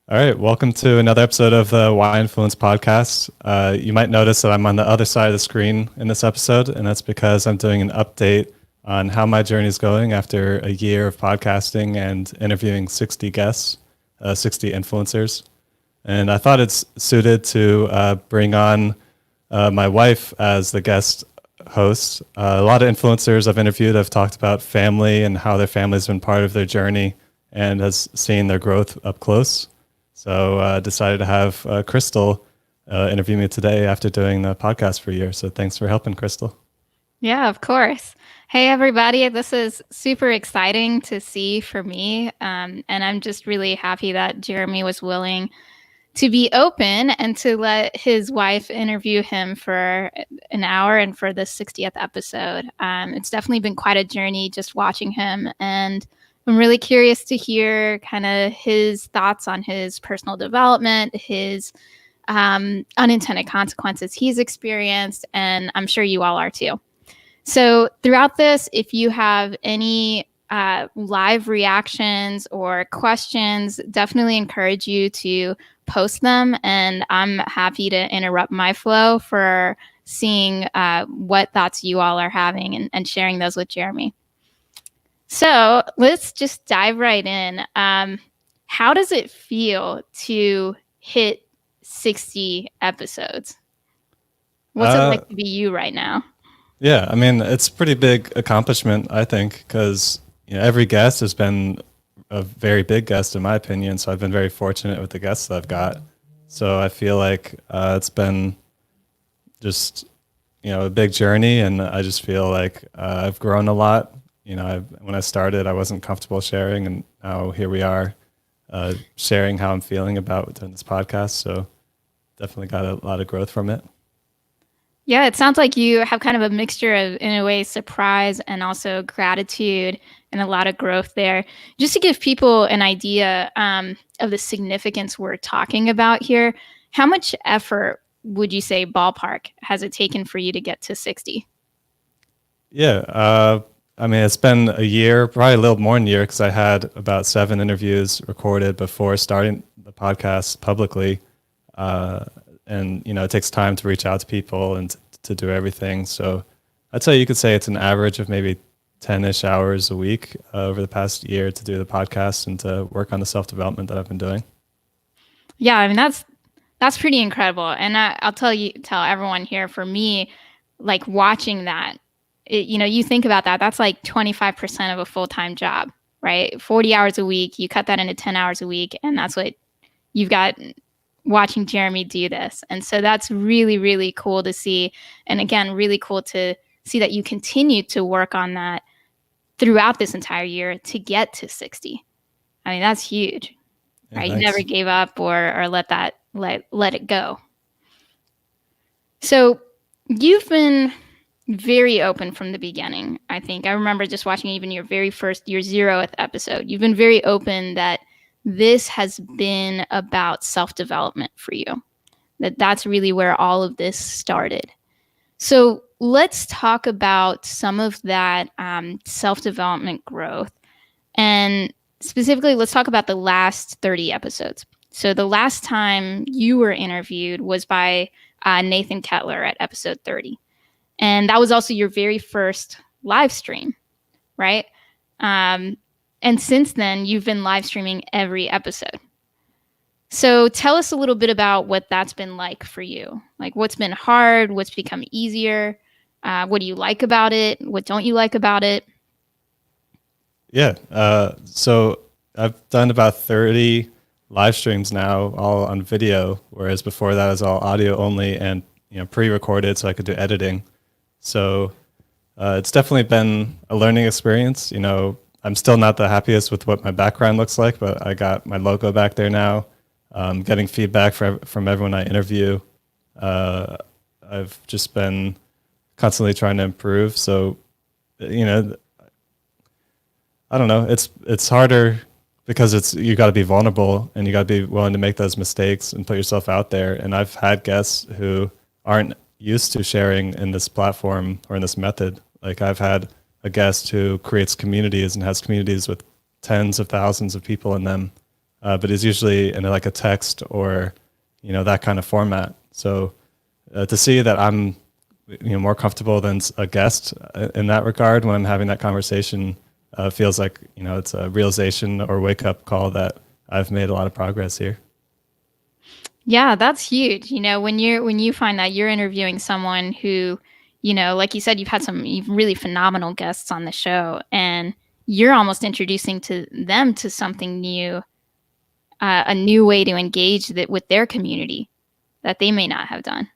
All right, welcome to another episode of the Why Influence podcast. You might notice that I'm on the other side of the screen in this episode, and that's because I'm doing an update on how my journey is going after a year of podcasting and interviewing 60 guests, 60 influencers. And I thought it's suited to bring on my wife as the guest host. A lot of influencers I've interviewed have talked about family and how their family's been part of their journey and has seen their growth up close. So decided to have Crystal interview me today after doing the podcast for a year. So thanks for helping, Crystal. Yeah, of course. Hey, everybody. This is super exciting to see for me. And I'm just really happy that Jeremy was willing to be open and to let his wife interview him for an hour and for the 60th episode. It's definitely been quite a journey just watching him. And I'm really curious to hear kind of his thoughts on his personal development, his unintended consequences he's experienced, and I'm sure you all are too. So throughout this, if you have any live reactions or questions, definitely encourage you to post them. And I'm happy to interrupt my flow for seeing what thoughts you all are having and sharing those with Jeremy. So let's just dive right in. How does it feel to hit 60 episodes? What's it like to be you right now? Yeah, I mean, it's a pretty big accomplishment, I think, because every guest has been a very big guest in my opinion. So I've been very fortunate with the guests that I've got. So I feel like it's been just a big journey, and I just feel like I've grown a lot. When I started, I wasn't comfortable sharing, and now here we are, sharing how I'm feeling about doing this podcast. So definitely got a lot of growth from it. Yeah, it sounds like you have kind of a mixture of, in a way, surprise and also gratitude and a lot of growth there. Just to give people an idea of the significance we're talking about here, how much effort would you say, ballpark, has it taken for you to get to 60? Yeah, I mean, it's been a year, probably a little more than a year, because I had about 7 interviews recorded before starting the podcast publicly. And it takes time to reach out to people and to do everything. So I'd say you could say it's an average of maybe 10-ish hours a week over the past year to do the podcast and to work on the self-development that I've been doing. Yeah, I mean, that's pretty incredible. And I'll tell everyone here, for me, like watching that, you think about that, that's like 25% of a full-time job, right? 40 hours a week, you cut that into 10 hours a week, and that's what you've got watching Jeremy do this. And so that's really, really cool to see. And again, really cool to see that you continue to work on that throughout this entire year to get to 60. I mean, that's huge, right? Yeah, You never gave up or let it go. So you've been very open from the beginning, I think. I remember just watching even your very first, your 0th episode. You've been very open that this has been about self-development for you, that's really where all of this started. So let's talk about some of that self-development growth. And specifically, let's talk about the last 30 episodes. So the last time you were interviewed was by Nathan Kettler at episode 30. And that was also your very first live stream, right? And since then, you've been live streaming every episode. So tell us a little bit about what that's been like for you. Like, what's been hard? What's become easier? What do you like about it? What don't you like about it? Yeah. So I've done about 30 live streams now, all on video, whereas before that was all audio only and pre-recorded, so I could do editing. So it's definitely been a learning experience. I'm still not the happiest with what my background looks like, but I got my logo back there now. Getting feedback from everyone I interview. I've just been constantly trying to improve. So, I don't know. It's harder because you got to be vulnerable and you got to be willing to make those mistakes and put yourself out there. And I've had guests who aren't used to sharing in this platform or in this method. Like I've had a guest who creates communities and has communities with tens of thousands of people in them but it's usually in like a text or, that kind of format. So to see that I'm, more comfortable than a guest in that regard when I'm having that conversation feels like, it's a realization or wake up call that I've made a lot of progress here. Yeah, that's huge. When you find that you're interviewing someone who, like you said, you've had some really phenomenal guests on the show, and you're almost introducing to them to something new, a new way to engage with their community that they may not have done.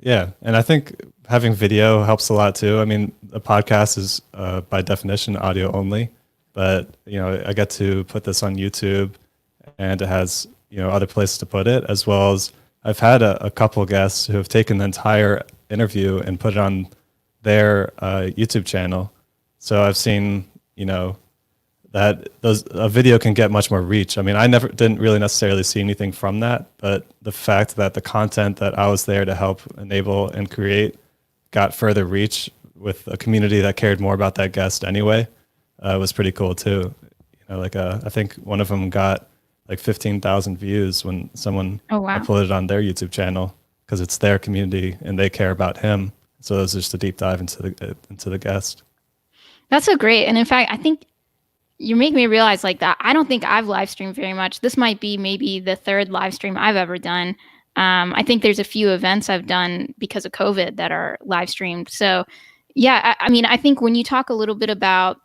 Yeah, and I think having video helps a lot too. I mean, a podcast is by definition audio only, but I get to put this on YouTube, and it has other places to put it, as well as I've had a couple guests who have taken the entire interview and put it on their YouTube channel. So I've seen that a video can get much more reach. I mean, I didn't really necessarily see anything from that, but the fact that the content that I was there to help enable and create got further reach with a community that cared more about that guest anyway was pretty cool too. I think one of them got like 15,000 views when someone Oh, wow. uploaded on their YouTube channel because it's their community and they care about him. So it was just a deep dive into the guest. That's so great. And in fact, I think you make me realize like that. I don't think I've live streamed very much. This might be maybe the third live stream I've ever done. I think there's a few events I've done because of COVID that are live streamed. So yeah, I mean, I think when you talk a little bit about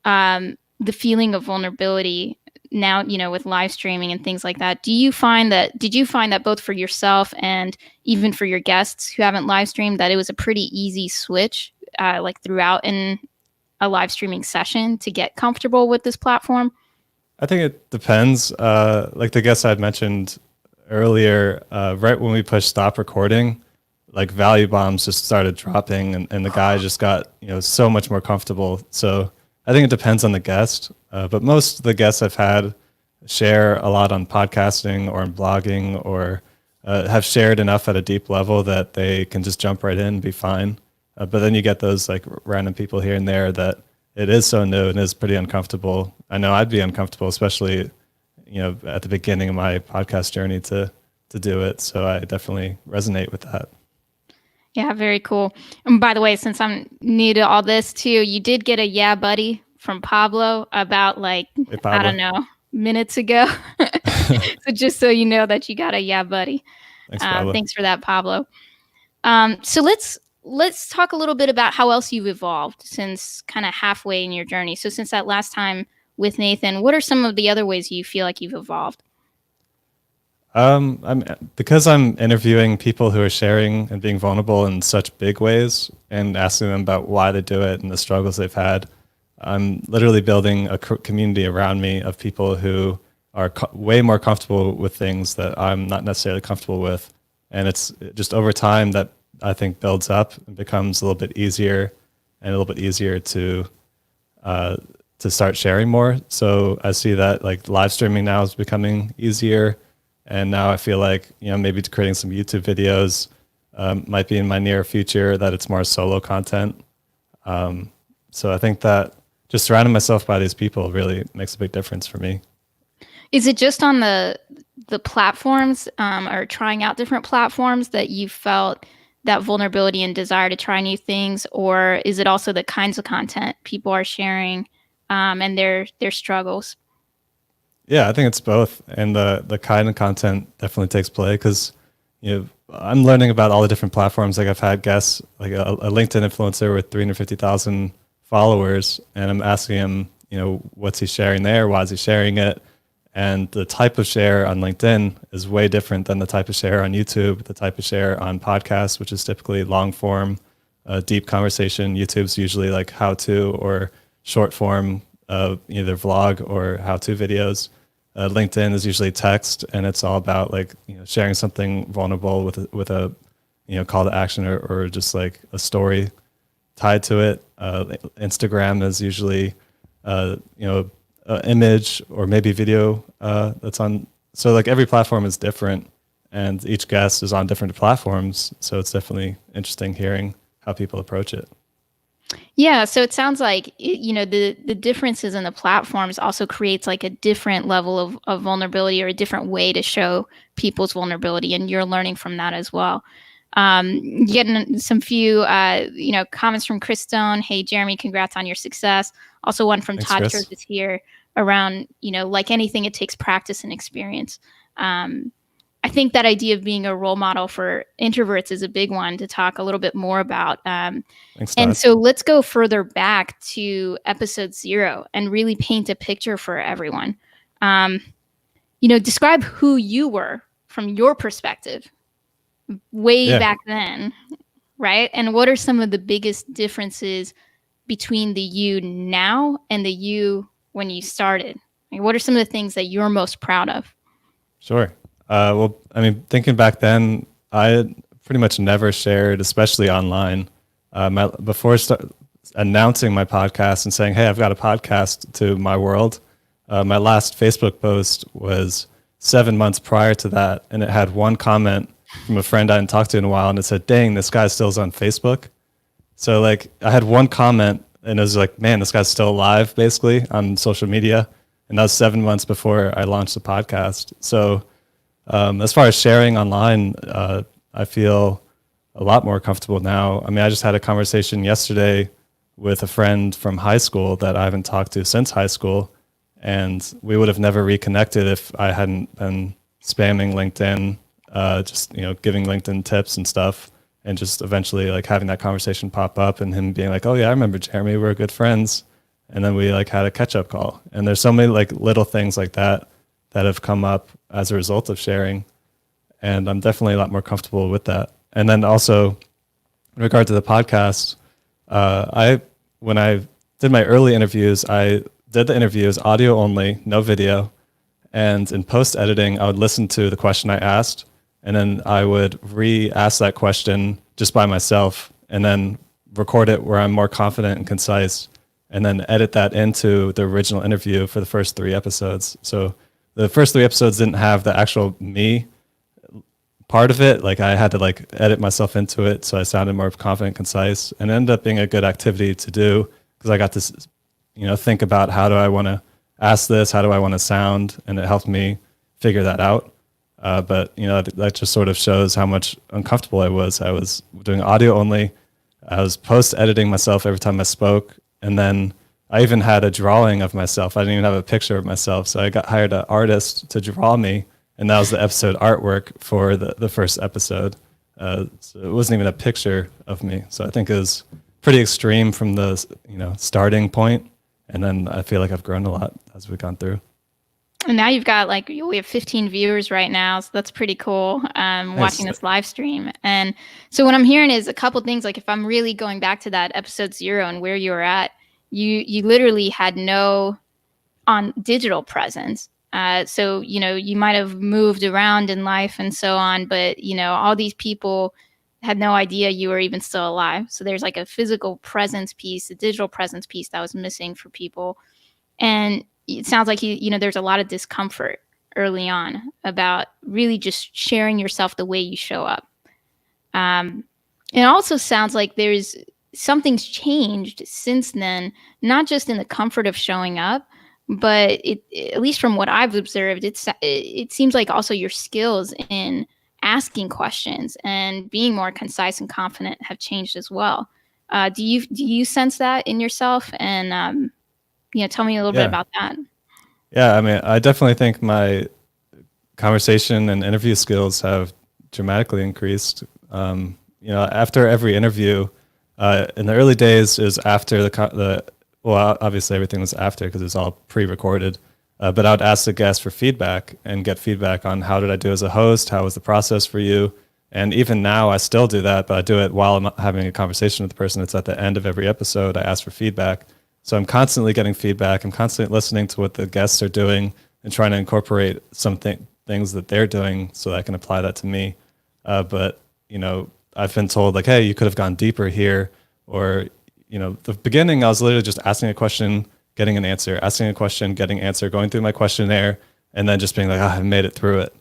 the feeling of vulnerability now, with live streaming and things like that, did you find that both for yourself and even for your guests who haven't live streamed, that it was a pretty easy switch, like throughout in a live streaming session to get comfortable with this platform? I think it depends. Like the guest I'd mentioned earlier, right when we pushed stop recording, like value bombs just started dropping, and the guy just got so much more comfortable. So I think it depends on the guest, but most of the guests I've had share a lot on podcasting or on blogging, or have shared enough at a deep level that they can just jump right in and be fine. But then you get those like random people here and there that it is so new and is pretty uncomfortable. I know I'd be uncomfortable, especially at the beginning of my podcast journey to do it. So I definitely resonate with that. Yeah, very cool. And by the way, since I'm new to all this too, you did get a yeah buddy from Pablo about like, Hey, Pablo. I don't know, minutes ago. So just so you know that you got a yeah buddy. Thanks, Pablo. Thanks for that, Pablo. So let's talk a little bit about how else you've evolved since kind of halfway in your journey. So since that last time with Nathan, what are some of the other ways you feel like you've evolved? Because I'm interviewing people who are sharing and being vulnerable in such big ways and asking them about why they do it and the struggles they've had. I'm literally building a community around me of people who are way more comfortable with things that I'm not necessarily comfortable with. And it's just over time that I think builds up and becomes a little bit easier and a little bit easier to start sharing more. So I see that like live streaming now is becoming easier. And now I feel like, maybe creating some YouTube videos might be in my near future, that it's more solo content. So I think that just surrounding myself by these people really makes a big difference for me. Is it just on the platforms or trying out different platforms that you felt that vulnerability and desire to try new things? Or is it also the kinds of content people are sharing and their struggles? Yeah, I think it's both, and the kind of content definitely takes play because I'm learning about all the different platforms. Like I've had guests, like a LinkedIn influencer with 350,000 followers, and I'm asking him, what's he sharing there? Why is he sharing it? And the type of share on LinkedIn is way different than the type of share on YouTube, the type of share on podcasts, which is typically long form, deep conversation. YouTube's usually like how to or short form, either vlog or how to videos. LinkedIn is usually text, and it's all about like sharing something vulnerable with a call to action or just like a story tied to it. Instagram is usually image or maybe video that's on. So like every platform is different, and each guest is on different platforms. So it's definitely interesting hearing how people approach it. Yeah, so it sounds like the differences in the platforms also creates like a different level of vulnerability, or a different way to show people's vulnerability, and you're learning from that as well. Getting some few comments from Chris Stone. Hey Jeremy, congrats on your success. Also one from Thanks, Todd Chris. Churches here around, like anything, it takes practice and experience. I think that idea of being a role model for introverts is a big one to talk a little bit more about. Thanks, And Todd. so let's go further back to episode 0 and really paint a picture for everyone. Um, describe who you were from your perspective way Yeah, back then, right? And what are some of the biggest differences between the you now and the you when you started? Like, what are some of the things that you're most proud of? sure. Well, I mean, thinking back then, I had pretty much never shared, especially online. Before announcing my podcast and saying, "Hey, I've got a podcast," to my world, my last Facebook post was 7 months prior to that, and it had one comment from a friend I hadn't talked to in a while, and it said, "Dang, this guy still's on Facebook." So like, I had one comment, and it was like, "Man, this guy's still alive," basically on social media, and that was 7 months before I launched the podcast. So as far as sharing online, I feel a lot more comfortable now. I mean, I just had a conversation yesterday with a friend from high school that I haven't talked to since high school, and we would have never reconnected if I hadn't been spamming LinkedIn, just giving LinkedIn tips and stuff, and just eventually like having that conversation pop up, and him being like, "Oh yeah, I remember Jeremy. We're good friends," and then we like had a catch up call. And there's so many like little things like that have come up as a result of sharing, and I'm definitely a lot more comfortable with that. And then also, in regard to the podcast, I when I did my early interviews, I did the interviews audio only, no video, and in post editing, I would listen to the question I asked, and then I would re-ask that question just by myself, and then record it where I'm more confident and concise, and then edit that into the original interview for the first 3 episodes. So the first 3 episodes didn't have the actual me part of it. Like, I had to like edit myself into it, so I sounded more confident, concise, and it ended up being a good activity to do because I got to, think about how do I want to ask this, how do I want to sound, and it helped me figure that out. But that just sort of shows how much uncomfortable I was. I was doing audio only. I was post editing myself every time I spoke, and then I even had a drawing of myself. I didn't even have a picture of myself, so I hired an artist to draw me, and that was the episode artwork for the first episode. So it wasn't even a picture of me. So I think it was pretty extreme from the starting point, and then I feel like I've grown a lot as we've gone through. And now you've got we have 15 viewers right now, so that's pretty cool. Nice. Watching this live stream, and so what I'm hearing is a couple things. Like, if I'm really going back to that episode 0 and where you were at, you literally had no on digital presence. So you might have moved around in life and so on, but all these people had no idea you were even still alive. So there's like a physical presence piece, a digital presence piece that was missing for people. And it sounds like there's a lot of discomfort early on about really just sharing yourself the way you show up. It also sounds like something's changed since then, not just in the comfort of showing up, but at least from what I've observed, it seems like also your skills in asking questions and being more concise and confident have changed as well. Do you sense that in yourself? And tell me a little bit about that. Yeah, I mean, I definitely think my conversation and interview skills have dramatically increased. After every interview, in the early days, is after well, obviously everything was after because it was all pre-recorded. But I would ask the guest for feedback and get feedback on how did I do as a host, how was the process for you, and even now I still do that, but I do it while I'm having a conversation with the person. It's at the end of every episode. I ask for feedback. So I'm constantly getting feedback. I'm constantly listening to what the guests are doing and trying to incorporate things that they're doing so that I can apply that to me. But I've been told like, hey, you could have gone deeper here. Or, the beginning, I was literally just asking a question, getting an answer, asking a question, getting an answer, going through my questionnaire, and then just being like, I made it through it.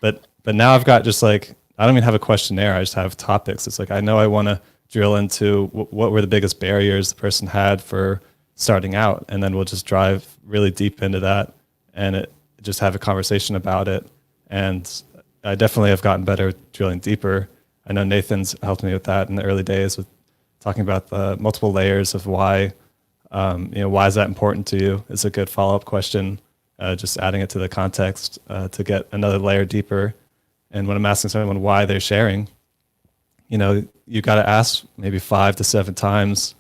But now I've got just like, I don't even have a questionnaire. I just have topics. It's like, I know I want to drill into what were the biggest barriers the person had for starting out, and then we'll just drive really deep into that and just have a conversation about it. And I definitely have gotten better at drilling deeper. I know Nathan's helped me with that in the early days with talking about the multiple layers of why. Why is that important to you? It's a good follow-up question. Just adding it to the context to get another layer deeper. And when I'm asking someone why they're sharing, you got to ask maybe 5 to 7 times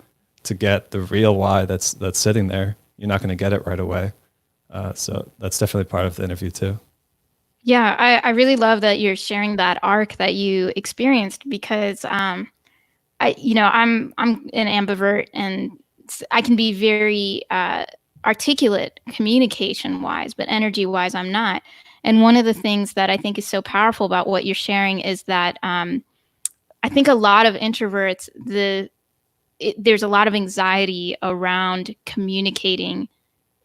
to get the real why that's sitting there. You're not going to get it right away. So that's definitely part of the interview too. Yeah, I really love that you're sharing that arc that you experienced because I'm an ambivert and I can be very articulate communication wise, but energy wise, I'm not. And one of the things that I think is so powerful about what you're sharing is that I think a lot of introverts, there's a lot of anxiety around communicating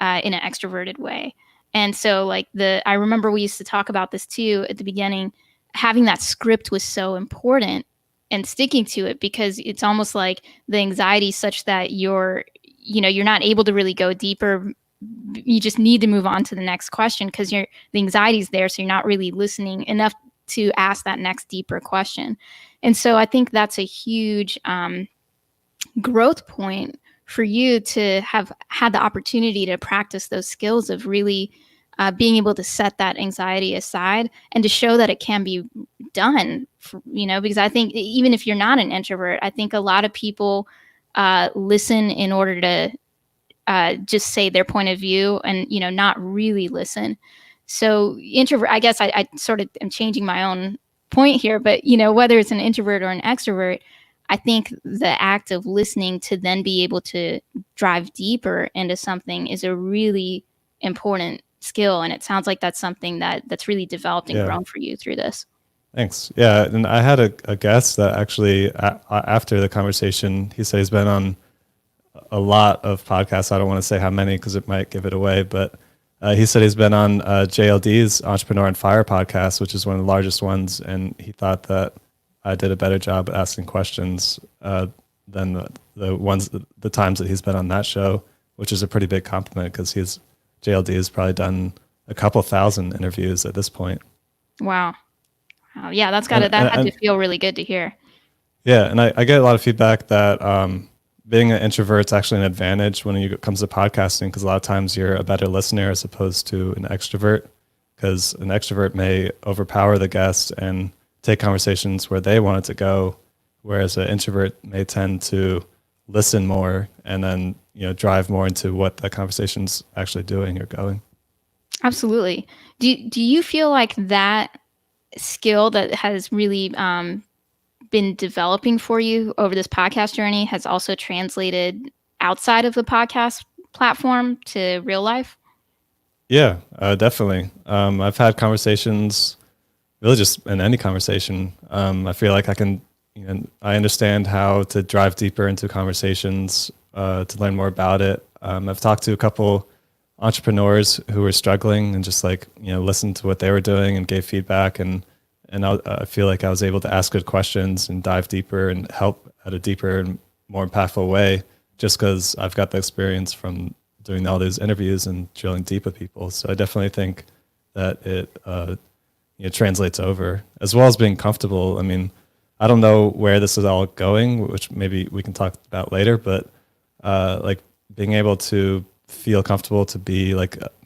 in an extroverted way. And so I remember we used to talk about this too at the beginning, having that script was so important and sticking to it because it's almost like the anxiety is such that you're not able to really go deeper. You just need to move on to the next question because the anxiety is there. So you're not really listening enough to ask that next deeper question. And so I think that's a huge growth point for you to have had the opportunity to practice those skills of really being able to set that anxiety aside and to show that it can be done, because I think even if you're not an introvert, I think a lot of people listen in order to just say their point of view and, not really listen. So introvert, I guess I sort of am changing my own point here, but, whether it's an introvert or an extrovert, I think the act of listening to then be able to drive deeper into something is a really important skill. And it sounds like that's something that's really developed and grown for you through this. Thanks. Yeah. And I had a guest that actually, after the conversation, he said he's been on a lot of podcasts. I don't want to say how many because it might give it away, but he said he's been on JLD's Entrepreneur on Fire podcast, which is one of the largest ones. And he thought that I did a better job at asking questions than the times that he's been on that show, which is a pretty big compliment because JLD has probably done a couple thousand interviews at this point. Wow. Yeah, that had to feel really good to hear. Yeah, and I get a lot of feedback that being an introvert is actually an advantage when it comes to podcasting because a lot of times you're a better listener as opposed to an extrovert because an extrovert may overpower the guest and take conversations where they want it to go, whereas an introvert may tend to listen more and then drive more into what the conversation's actually doing or going. Absolutely. Do you feel like that skill that has really been developing for you over this podcast journey has also translated outside of the podcast platform to real life? Yeah, definitely. I've had conversations really just in any conversation. I feel like I understand how to drive deeper into conversations to learn more about it. I've talked to a couple entrepreneurs who were struggling and just listened to what they were doing and gave feedback. And I feel like I was able to ask good questions and dive deeper and help at a deeper and more impactful way just because I've got the experience from doing all these interviews and drilling deep with people. So I definitely think that it translates over, as well as being comfortable. I mean, I don't know where this is all going, which maybe we can talk about later, but being able to feel comfortable to be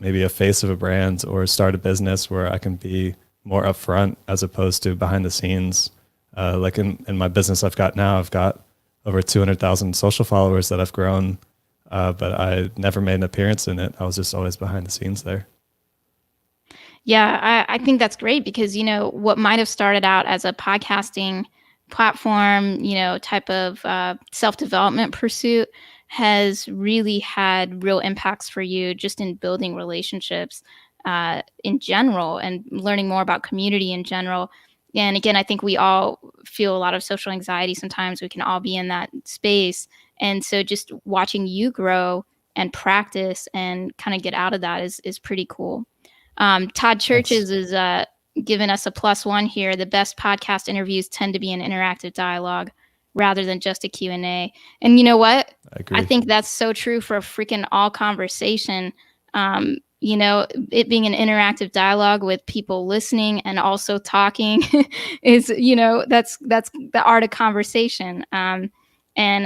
maybe a face of a brand or start a business where I can be more upfront as opposed to behind the scenes. In my business I've got over 200,000 social followers that I've grown, but I never made an appearance in it. I was just always behind the scenes there. Yeah, I think that's great because, what might have started out as a podcasting platform, type of self-development pursuit has really had real impacts for you just in building relationships in general and learning more about community in general. And again, I think we all feel a lot of social anxiety. Sometimes we can all be in that space. And so just watching you grow and practice and kind of get out of that is pretty cool. Todd Churches is giving us a +1 here. The best podcast interviews tend to be an interactive dialogue rather than just a Q&A. And you know what? I agree. I think that's so true for a freaking all conversation. It being an interactive dialogue with people listening and also talking is, that's the art of conversation. And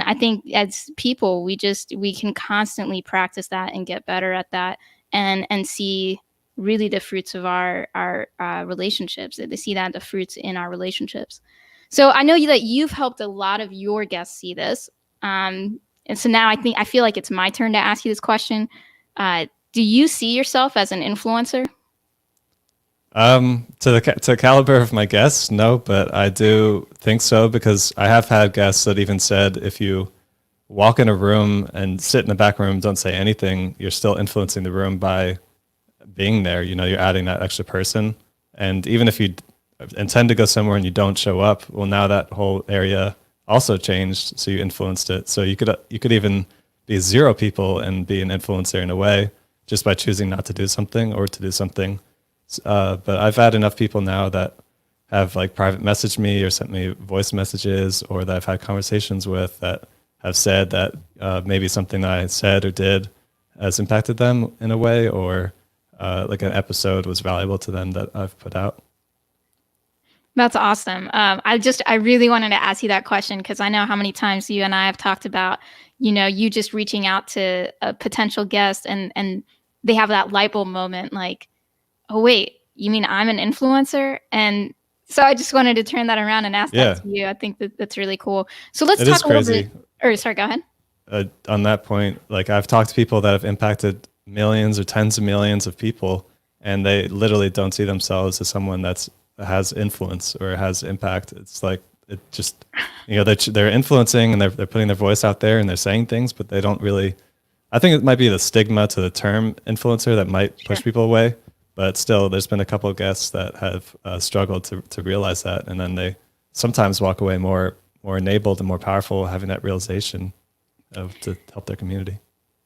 I think as people, we can constantly practice that and get better at that, and see really the fruits of our relationships. They see that the fruits in our relationships. So I know that you've helped a lot of your guests see this. And so now I feel like it's my turn to ask you this question. Do you see yourself as an influencer? To the caliber of my guests, no, but I do think so, because I have had guests that even said if you walk in a room and sit in the back room, don't say anything, you're still influencing the room by being there. You're adding that extra person. And even if you intend to go somewhere and you don't show up, well, now that whole area also changed, so you influenced it. So you could even be 0 people and be an influencer in a way, just by choosing not to do something or to do something. But I've had enough people now that have like private messaged me or sent me voice messages, or that I've had conversations with, that have said that maybe something that I said or did has impacted them in a way, or like an episode was valuable to them that I've put out. That's awesome. I really wanted to ask you that question because I know how many times you and I have talked about, you just reaching out to a potential guest, and they have that light bulb moment, like, oh wait, you mean I'm an influencer? And so I just wanted to turn that around and ask Yeah, that to you. I think that's really cool. So let's it is talk a little bit. crazy. Or sorry, go ahead. On that point, like I've talked to people that have impacted millions or tens of millions of people, and they literally don't see themselves as someone that has influence or has impact. It's like, it just, they're influencing, and they're putting their voice out there and they're saying things, but they don't really. I think it might be the stigma to the term influencer that might push people away. But still, there's been a couple of guests that have struggled to realize that, and then they sometimes walk away more enabled and more powerful, having that realization to help their community.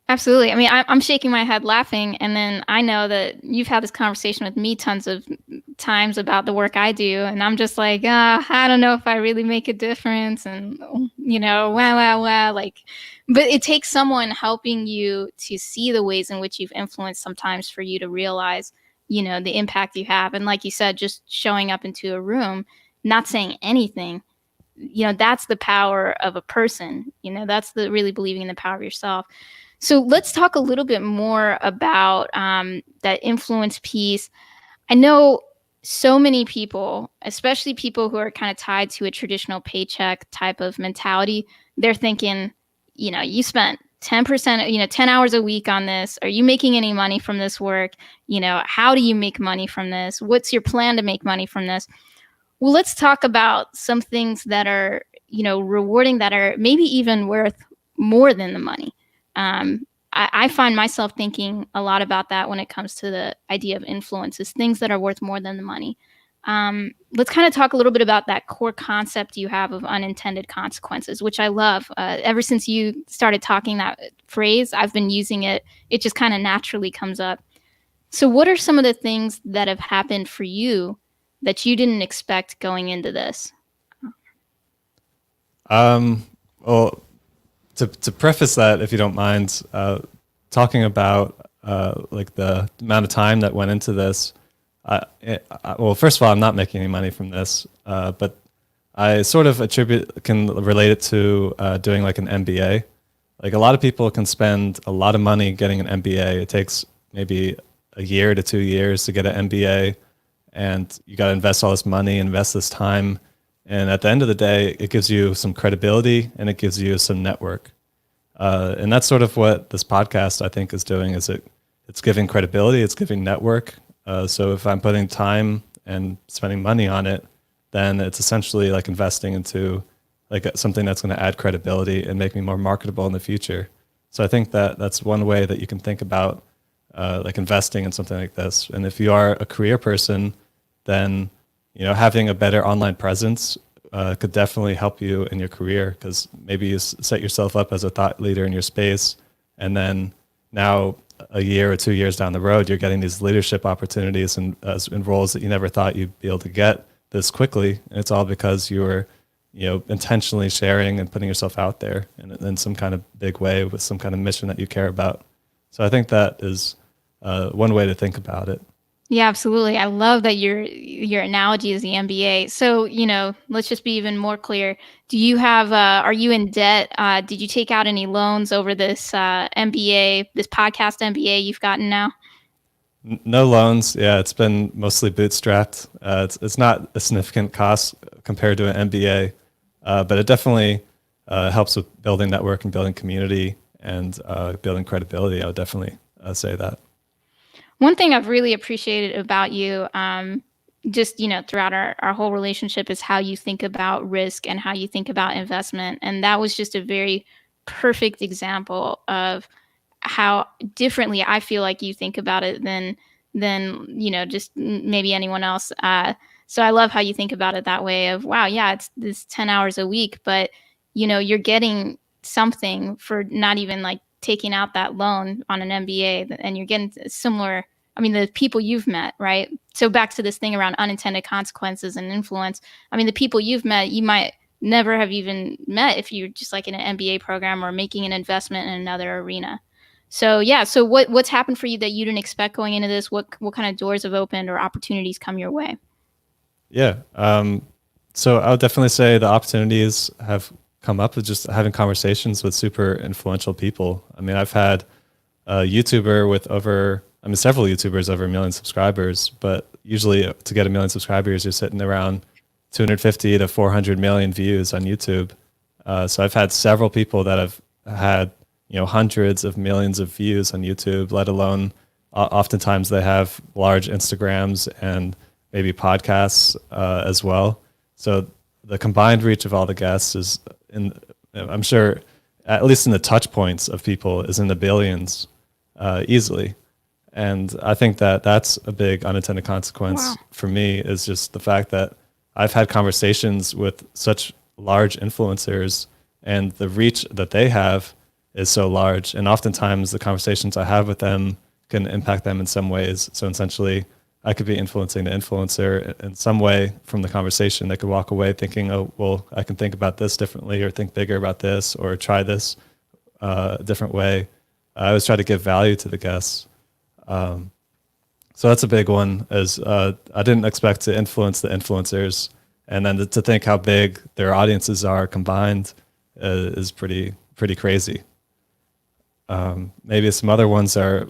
Absolutely. I mean, I'm shaking my head laughing. And then I know that you've had this conversation with me tons of times about the work I do. And I'm just like, I don't know if I really make a difference. And, wow. Like, but it takes someone helping you to see the ways in which you've influenced sometimes for you to realize, the impact you have. And like you said, just showing up into a room, not saying anything, that's the power of a person. That's the really believing in the power of yourself. So let's talk a little bit more about that influence piece. I know so many people, especially people who are kind of tied to a traditional paycheck type of mentality, they're thinking, you spent 10%, 10 hours a week on this. Are you making any money from this work? How do you make money from this? What's your plan to make money from this? Well, let's talk about some things that are, rewarding, that are maybe even worth more than the money. I find myself thinking a lot about that when it comes to the idea of influences, things that are worth more than the money. Let's kind of talk a little bit about that core concept you have of unintended consequences, which I love. Ever since you started talking that phrase, I've been using it. It just kind of naturally comes up. So what are some of the things that have happened for you that you didn't expect going into this? Well, to preface that, if you don't mind, talking about like the amount of time that went into this. Well, first of all, I'm not making any money from this, but I sort of can relate it to doing like an MBA. Like a lot of people can spend a lot of money getting an MBA. It takes maybe a year to 2 years to get an MBA, and you got to invest all this money, invest this time. And at the end of the day, it gives you some credibility and it gives you some network. And that's sort of what this podcast, I think, is doing. It's giving credibility, it's giving network. So if I'm putting time and spending money on it, then it's essentially like investing into like something that's going to add credibility and make me more marketable in the future. So I think that that's one way that you can think about like investing in something like this. And if you are a career person, then having a better online presence could definitely help you in your career, because maybe you set yourself up as a thought leader in your space, and then now a year or 2 years down the road, you're getting these leadership opportunities and in roles that you never thought you'd be able to get this quickly. And it's all because you were, intentionally sharing and putting yourself out there in some kind of big way with some kind of mission that you care about. So I think that is one way to think about it. Yeah, absolutely. I love that your analogy is the MBA. So, let's just be even more clear. Do you have are you in debt? Did you take out any loans over this MBA, this podcast MBA you've gotten now? No loans. Yeah, it's been mostly bootstrapped. It's not a significant cost compared to an MBA, but it definitely helps with building network and building community and building credibility. I would definitely say that. One thing I've really appreciated about you, just throughout our whole relationship, is how you think about risk and how you think about investment, and that was just a very perfect example of how differently I feel like you think about it than just maybe anyone else. So I love how you think about it that way. Of wow, yeah, it's this 10 hours a week, but you're getting something for not even like taking out that loan on an MBA, and you're getting similar. I mean, the people you've met, right? So back to this thing around unintended consequences and influence. I mean, the people you've met, you might never have even met if you're just like in an MBA program or making an investment in another arena. So yeah, so what's happened for you that you didn't expect going into this? What kind of doors have opened or opportunities come your way? Yeah. So I would definitely say the opportunities have come up with just having conversations with super influential people. I mean, I've had a YouTuber with several YouTubers over 1 million subscribers, but usually to get 1 million subscribers, you're sitting around 250 to 400 million views on YouTube. So I've had several people that have had, hundreds of millions of views on YouTube, let alone oftentimes they have large Instagrams and maybe podcasts as well. So the combined reach of all the guests I'm sure, at least in the touch points of people, is in the billions easily. And I think that that's a big unintended consequence Wow. for me, is just the fact that I've had conversations with such large influencers and the reach that they have is so large. And oftentimes the conversations I have with them can impact them in some ways. So essentially, I could be influencing the influencer in some way from the conversation. They could walk away thinking, oh, well, I can think about this differently or think bigger about this or try this a different way. I always try to give value to the guests. So that's a big one, is I didn't expect to influence the influencers. And then to think how big their audiences are combined is pretty crazy. Maybe some other ones are,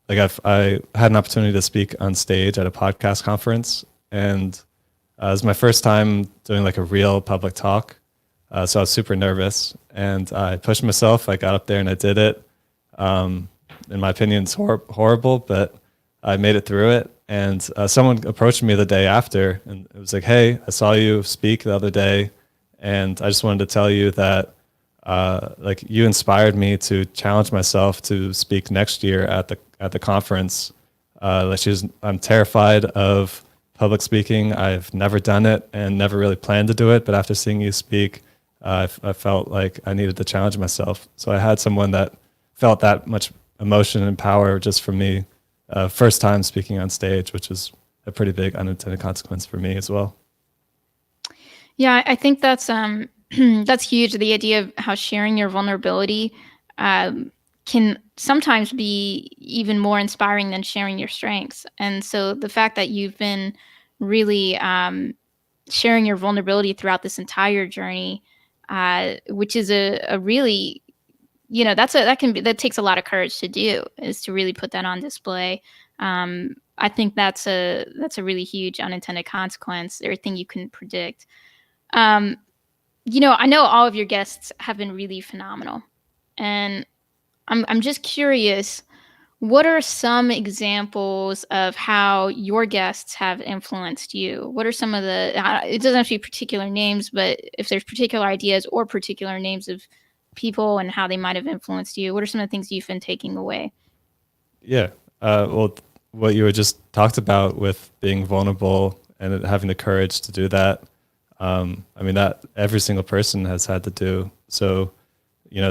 like I had an opportunity to speak on stage at a podcast conference, and it was my first time doing like a real public talk. So I was super nervous, and I pushed myself. I got up there and I did it. In my opinion, it's horrible, but I made it through it. And someone approached me the day after, and it was like, "Hey, I saw you speak the other day, and I just wanted to tell you that like you inspired me to challenge myself to speak next year at the conference. I'm terrified of public speaking. I've never done it and never really planned to do it. But after seeing you speak, I felt like I needed to challenge myself. So I had someone that felt that much emotion and power just from me, first time speaking on stage, which was a pretty big unintended consequence for me as well. Yeah, I think that's that's huge. The idea of how sharing your vulnerability can sometimes be even more inspiring than sharing your strengths. And so the fact that you've been really sharing your vulnerability throughout this entire journey, which is a really, that takes a lot of courage to do, is to really put that on display. I think that's a really huge unintended consequence, or thing you couldn't predict. Um, I know all of your guests have been really phenomenal, and I'm just curious, what are some examples of how your guests have influenced you? What are some of the, it doesn't have to be particular names, but if there's particular ideas or particular names of people and how they might have influenced you, what are some of the things you've been taking away? Yeah. Well, what you were just talked about with being vulnerable and having the courage to do that. I mean, that every single person has had to do. So,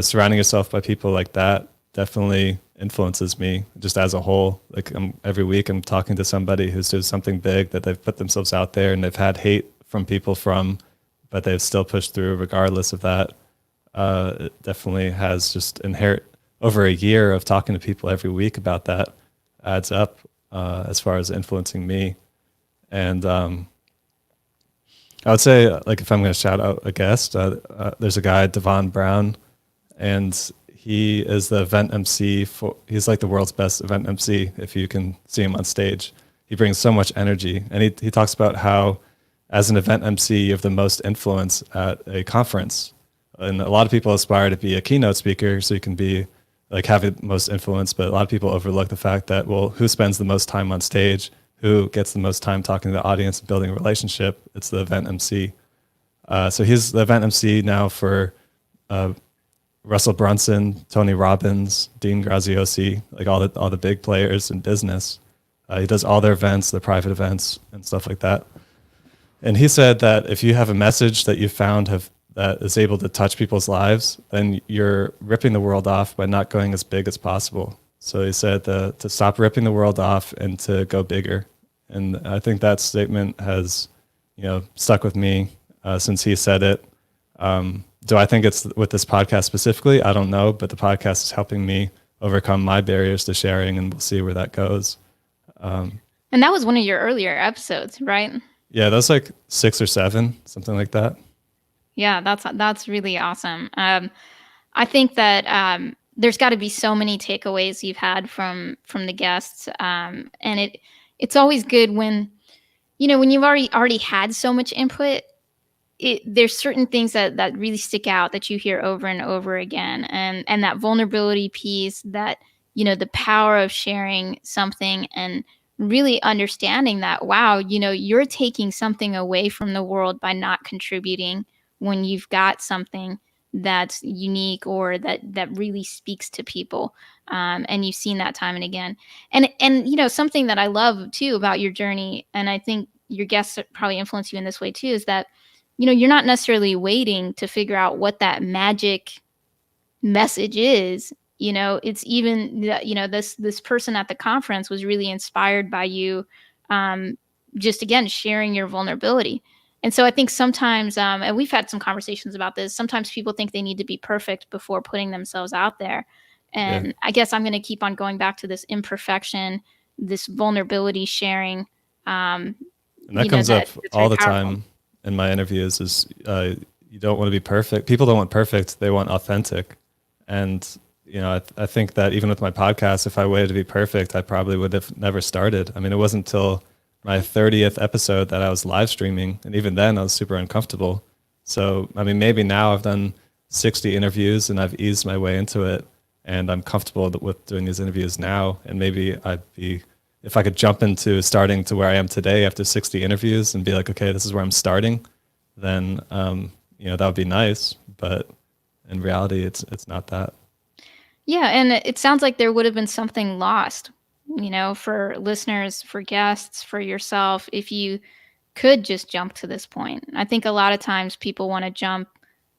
surrounding yourself by people like that definitely influences me just as a whole. Like every week I'm talking to somebody who's doing something big, that they've put themselves out there, and they've had hate from people from but they've still pushed through regardless of that. It definitely has just inherent over a year of talking to people every week about that adds up as far as influencing me. And I would say, like, if I'm going to shout out a guest, there's a guy, Devon Brown, and he is the event MC for. He's like the world's best event MC. If you can see him on stage, he brings so much energy, and he talks about how, as an event MC, you have the most influence at a conference, and a lot of people aspire to be a keynote speaker, so you can be like have the most influence. But a lot of people overlook the fact that, well, who spends the most time on stage? Who gets the most time talking to the audience and building a relationship? It's the event MC. So he's the event MC now for Russell Brunson, Tony Robbins, Dean Graziosi, like all the big players in business. He does all their events, their private events, and stuff like that. And he said that if you have a message that you found that is able to touch people's lives, then you're ripping the world off by not going as big as possible. So he said to stop ripping the world off and to go bigger. And I think that statement has, stuck with me since he said it. Do I think it's with this podcast specifically? I don't know, but the podcast is helping me overcome my barriers to sharing, and we'll see where that goes. And that was one of your earlier episodes, right? Yeah, that was like 6 or 7, something like that. Yeah, that's really awesome. I think that there's got to be so many takeaways you've had from the guests, and it's always good when when you've already had so much input. There's certain things that really stick out that you hear over and over again, and that vulnerability piece, that the power of sharing something and really understanding that, wow, you're taking something away from the world by not contributing when you've got something that's unique or that really speaks to people. And you've seen that time and again. And something that I love too about your journey, and I think your guests probably influence you in this way too, is that you're not necessarily waiting to figure out what that magic message is. It's even this person at the conference was really inspired by you, just again sharing your vulnerability. And so I think sometimes, and we've had some conversations about this, sometimes people think they need to be perfect before putting themselves out there. And I guess I'm going to keep on going back to this imperfection, this vulnerability sharing. And that comes up all the time in my interviews is you don't want to be perfect. People don't want perfect. They want authentic. And, I think that even with my podcast, if I waited to be perfect, I probably would have never started. I mean, it wasn't until my 30th episode that I was live streaming. And even then I was super uncomfortable. So, I mean, maybe now I've done 60 interviews and I've eased my way into it and I'm comfortable with doing these interviews now. And maybe if I could jump into starting to where I am today after 60 interviews and be like, okay, this is where I'm starting, then, that would be nice. But in reality, it's not that. Yeah. And it sounds like there would have been something lost, for listeners, for guests, for yourself, if you could just jump to this point. I think a lot of times people want to jump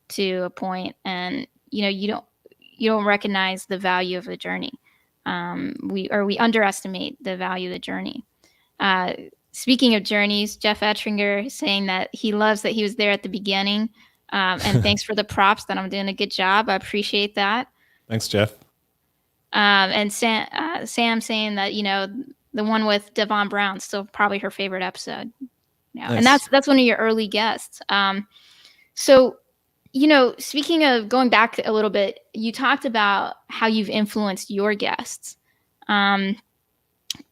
to a point and, you don't recognize the value of the journey. We underestimate the value of the journey. Speaking of journeys, Jeff Ettinger is saying that he loves that he was there at the beginning. And thanks for the props that I'm doing a good job. I appreciate that. Thanks, Jeff. And Sam saying that, the one with Devon Brown, still probably her favorite episode. Yeah. Nice. And that's one of your early guests. So, speaking of going back a little bit, you talked about how you've influenced your guests. I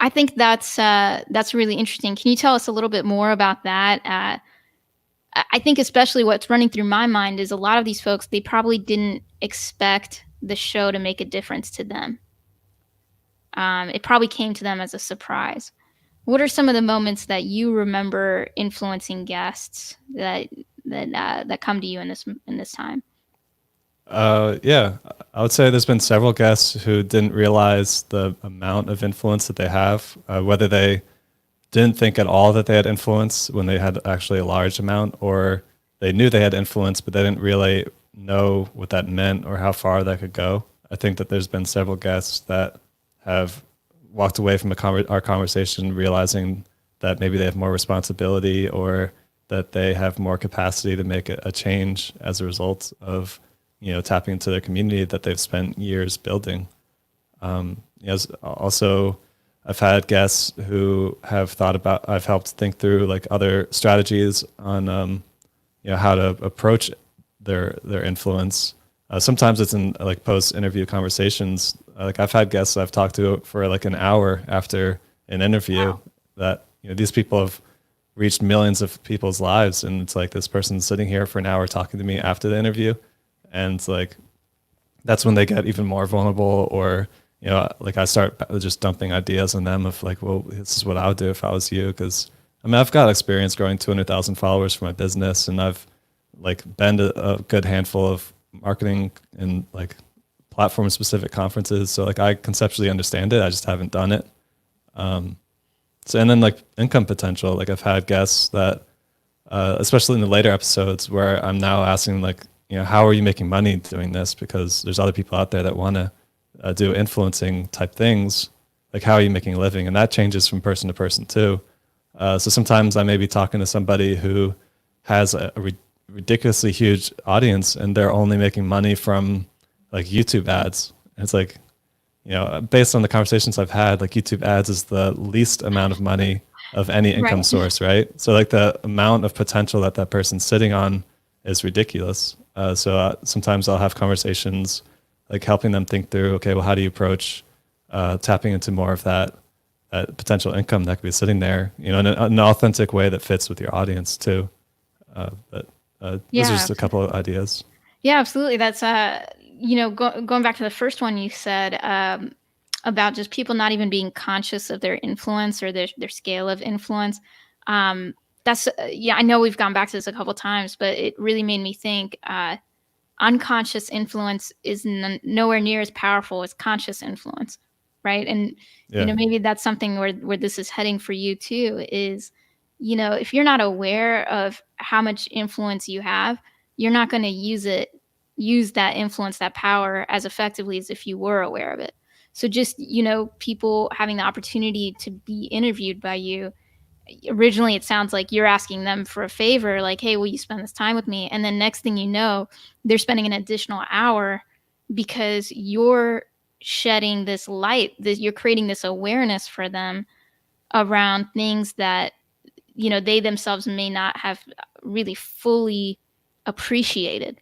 think that's really interesting. Can you tell us a little bit more about that? I think especially what's running through my mind is a lot of these folks, they probably didn't expect the show to make a difference to them. It probably came to them as a surprise. What are some of the moments that you remember influencing guests that come to you in this time? Yeah, I would say there's been several guests who didn't realize the amount of influence that they have, whether they didn't think at all that they had influence when they had actually a large amount, or they knew they had influence, but they didn't really know what that meant or how far that could go. I think that there's been several guests that have walked away from our conversation realizing that maybe they have more responsibility or that they have more capacity to make a change as a result of, tapping into their community that they've spent years building. Also, I've had guests who have I've helped think through like other strategies on, how to approach their influence. Sometimes it's in like post interview conversations. Like I've had guests I've talked to for like an hour after an interview. Wow. That these people have reached millions of people's lives, and it's like this person's sitting here for an hour talking to me after the interview, and it's like that's when they get even more vulnerable, or like I start just dumping ideas on them of like, well, this is what I would do if I was you, because I mean I've got experience growing 200,000 followers for my business, and I've like been to a good handful of marketing and like platform specific conferences, so like I conceptually understand it, I just haven't done it. So, and then like income potential, like I've had guests that, especially in the later episodes, where I'm now asking like, how are you making money doing this? Because there's other people out there that want to do influencing type things. Like, how are you making a living? And that changes from person to person too. So sometimes I may be talking to somebody who has a ridiculously huge audience, and they're only making money from like YouTube ads. And it's like, based on the conversations I've had, like YouTube ads is the least amount of money of any income Right. source, right? So like the amount of potential that person's sitting on is ridiculous. So sometimes I'll have conversations like helping them think through, okay, well, how do you approach tapping into more of that potential income that could be sitting there, in an authentic way that fits with your audience too. But those are Yeah. just a couple of ideas. Yeah, absolutely. That's going back to the first one you said, about just people not even being conscious of their influence or their scale of influence. Um, that's yeah, I know we've gone back to this a couple times, but it really made me think. Unconscious influence is nowhere near as powerful as conscious influence, right? And Yeah. maybe that's something where this is heading for you too. Is if you're not aware of how much influence you have, you're not going to use that influence, that power, as effectively as if you were aware of it. So just people having the opportunity to be interviewed by you, originally it sounds like you're asking them for a favor, like, hey, will you spend this time with me? And then next thing you know, they're spending an additional hour because you're shedding this light, that you're creating this awareness for them around things that they themselves may not have really fully appreciated.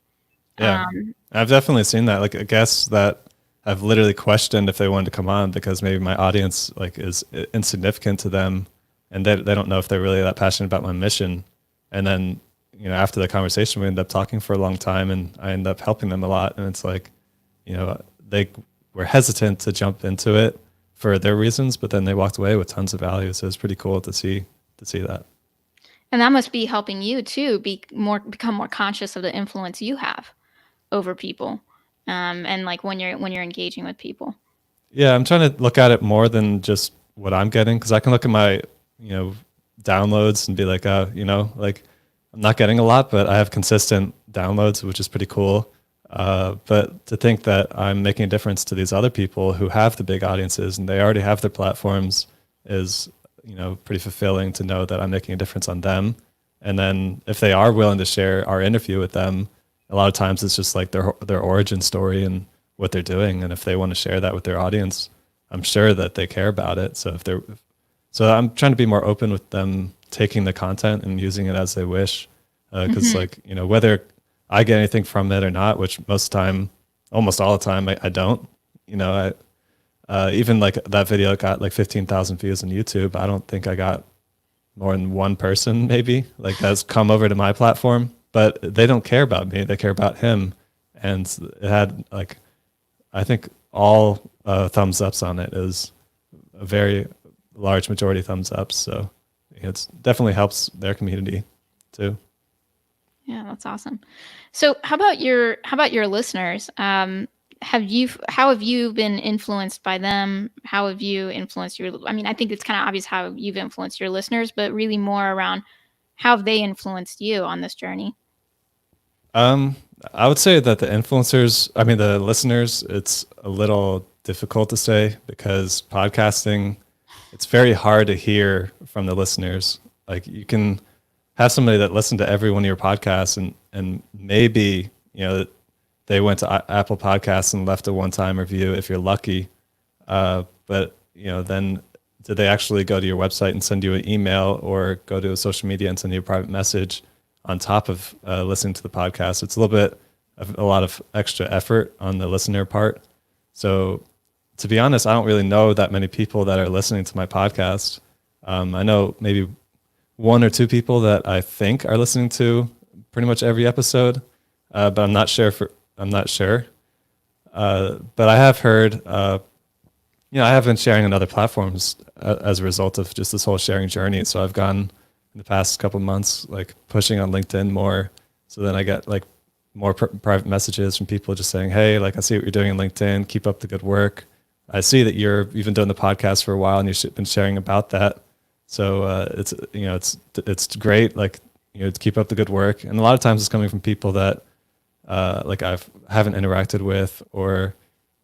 Yeah, um I've definitely seen that. Like guests that I've literally questioned if they wanted to come on because maybe my audience like is insignificant to them, and they don't know if they're really that passionate about my mission. And then after the conversation, we end up talking for a long time, and I end up helping them a lot. And it's like, they were hesitant to jump into it for their reasons, but then they walked away with tons of value. So it's pretty cool to see that. and that must be helping you too become more conscious of the influence you have over people, and like when you're engaging with people. Yeah, I'm trying to look at it more than just what I'm getting, because I can look at my, downloads and be like, like I'm not getting a lot, but I have consistent downloads, which is pretty cool. But to think that I'm making a difference to these other people who have the big audiences and they already have their platforms is, pretty fulfilling to know that I'm making a difference on them. And then if they are willing to share our interview with them, a lot of times it's just like their origin story and what they're doing. And if they want to share that with their audience, I'm sure that they care about it. So I'm trying to be more open with them taking the content and using it as they wish. Because like, whether I get anything from it or not, which most of the time, almost all the time, I don't, even like that video got like 15,000 views on YouTube. I don't think I got more than one person maybe like that's come over to my platform, but they don't care about me. They care about him. And it had like, I think all thumbs ups on it. Is a very large majority thumbs ups. So it's definitely helps their community too. Yeah, that's awesome. So how about your listeners? How have you been influenced by them? How have you influenced your, I mean, I think it's kind of obvious how you've influenced your listeners, but really more around how have they influenced you on this journey? Um, I would say that the listeners, it's a little difficult to say because podcasting, it's very hard to hear from the listeners. Like you can have somebody that listened to every one of your podcasts, and maybe, they went to Apple Podcasts and left a one-time review if you're lucky. But then did they actually go to your website and send you an email, or go to a social media and send you a private message on top of listening to the podcast? It's a little bit of a lot of extra effort on the listener part. So to be honest, I don't really know that many people that are listening to my podcast. I know maybe one or two people that I think are listening to pretty much every episode, but I'm not sure. But I have heard, I have been sharing on other platforms as a result of just this whole sharing journey. So I've gone in the past couple of months, like pushing on LinkedIn more. So then I get like more private messages from people just saying, "Hey, like I see what you're doing on LinkedIn. Keep up the good work. I see that you've been doing the podcast for a while and you've been sharing about that. So it's great. Like, keep up the good work." And a lot of times it's coming from people that like I haven't interacted with, or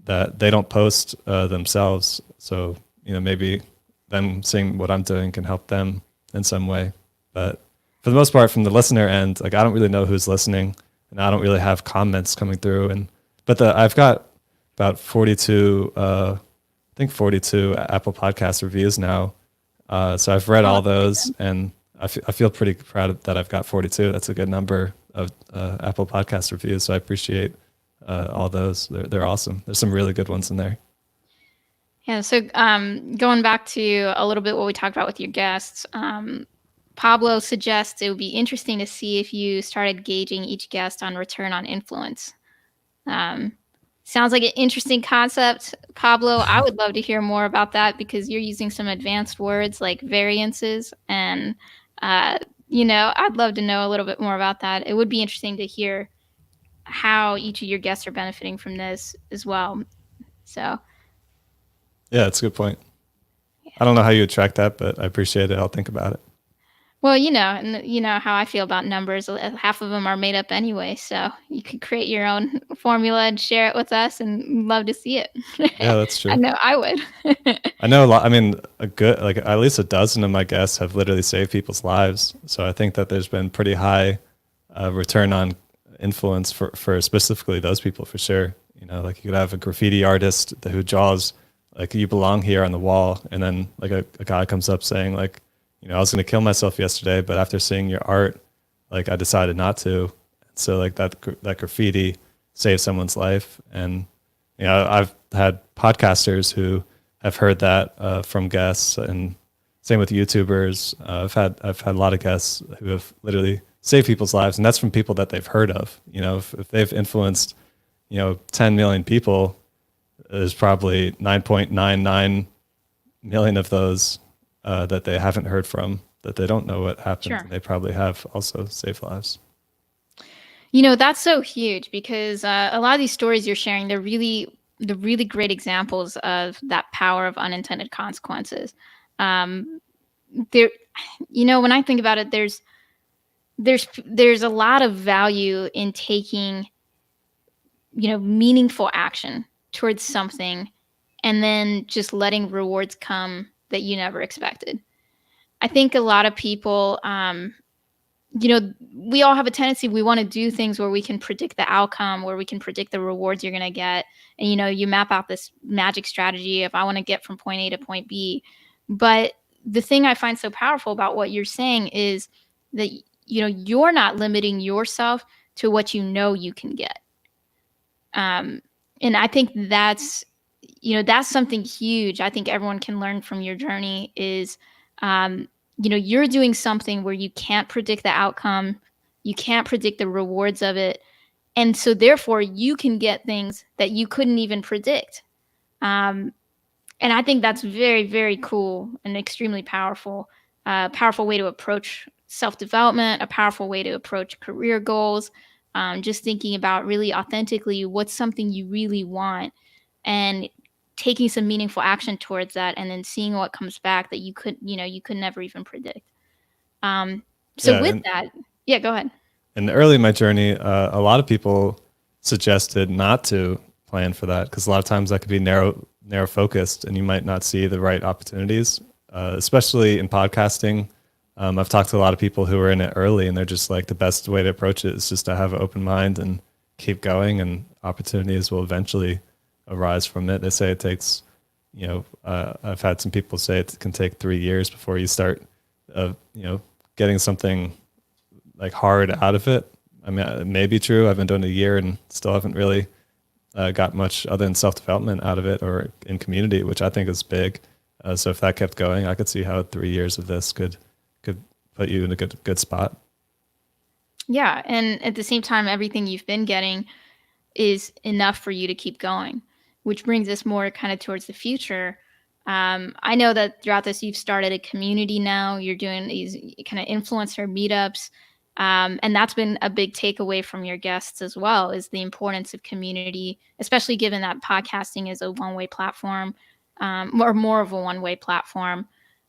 that they don't post themselves. So maybe them seeing what I'm doing can help them in some way. But for the most part, from the listener end, like I don't really know who's listening, and I don't really have comments coming through. But I've got about 42, I think 42 Apple Podcast reviews now. So I've read all those, and I feel pretty proud that I've got 42. That's a good number of Apple Podcast reviews. So I appreciate all those. They're awesome. There's some really good ones in there. Yeah. So going back to a little bit what we talked about with your guests, Pablo suggests it would be interesting to see if you started gauging each guest on return on influence. Sounds like an interesting concept, Pablo. I would love to hear more about that, because you're using some advanced words like variances, and I'd love to know a little bit more about that. It would be interesting to hear how each of your guests are benefiting from this as well. So, yeah, it's a good point. I don't know how you would track that, but I appreciate it. I'll think about it. Well, and you know how I feel about numbers. Half of them are made up anyway, so you could create your own formula and share it with us, and love to see it. Yeah, that's true. I know I would. I know a lot. I mean, a good, like at least a dozen of my guests have literally saved people's lives. So I think that there's been pretty high return on influence for specifically those people, for sure. Like you could have a graffiti artist who draws like "You belong here" on the wall, and then like a guy comes up saying like, I was going to kill myself yesterday, but after seeing your art, like I decided not to. So like that graffiti saved someoe's life. And, I've had podcasters who have heard that from guests, and same with YouTubers. I've had a lot of guests who have literally saved people's lives, and that's from people that they've heard of. If they've influenced, 10 million people, there's probably 9.99 million of those that they haven't heard from, that they don't know what happened. Sure. And they probably have also saved lives. That's so huge, because a lot of these stories you're sharing, they're really great examples of that power of unintended consequences. When I think about it, there's a lot of value in taking, meaningful action towards something, and then just letting rewards come that you never expected. I think a lot of people, we all have a tendency, we want to do things where we can predict the outcome, where we can predict the rewards you're going to get. And, you map out this magic strategy if I want to get from point A to point B. But the thing I find so powerful about what you're saying is that, you're not limiting yourself to what you can get. And I think that's something huge. I think everyone can learn from your journey is, you're doing something where you can't predict the outcome. You can't predict the rewards of it. And so therefore you can get things that you couldn't even predict. And I think that's very, very cool and extremely powerful way to approach self-development, a powerful way to approach career goals. Just thinking about really authentically what's something you really want, and taking some meaningful action towards that, and then seeing what comes back that you could never even predict. Go ahead. And early in my journey, a lot of people suggested not to plan for that, because a lot of times that could be narrow focused, and you might not see the right opportunities, especially in podcasting. I've talked to a lot of people who are in it early, and they're just like the best way to approach it is just to have an open mind and keep going, and opportunities will eventually arise from it. They say it takes, I've had some people say it can take 3 years before you start, getting something like hard out of it. I mean, it may be true. I've been doing it a year and still haven't really got much other than self development out of it or in community, which I think is big. So if that kept going, I could see how 3 years of this could put you in a good spot. Yeah, and at the same time, everything you've been getting is enough for you to keep going, which brings us more kind of towards the future. I know that throughout this, you've started a community now. You're doing these kind of influencer meetups. And that's been a big takeaway from your guests as well, is the importance of community, especially given that podcasting is a one-way platform, or more of a one-way platform.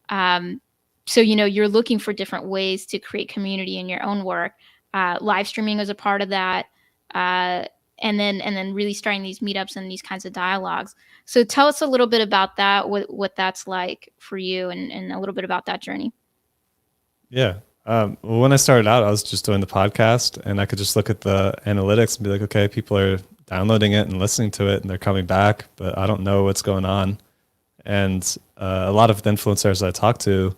Um, so, you're looking for different ways to create community in your own work. Live streaming is a part of that. Uh, and then really starting these meetups and these kinds of dialogues. So tell us a little bit about that, what that's like for you, and a little bit about that journey. Yeah. Well, when I started out, I was just doing the podcast, and I could just look at the analytics and be like, okay, people are downloading it and listening to it, and they're coming back, but I don't know what's going on. And a lot of the influencers I talk to,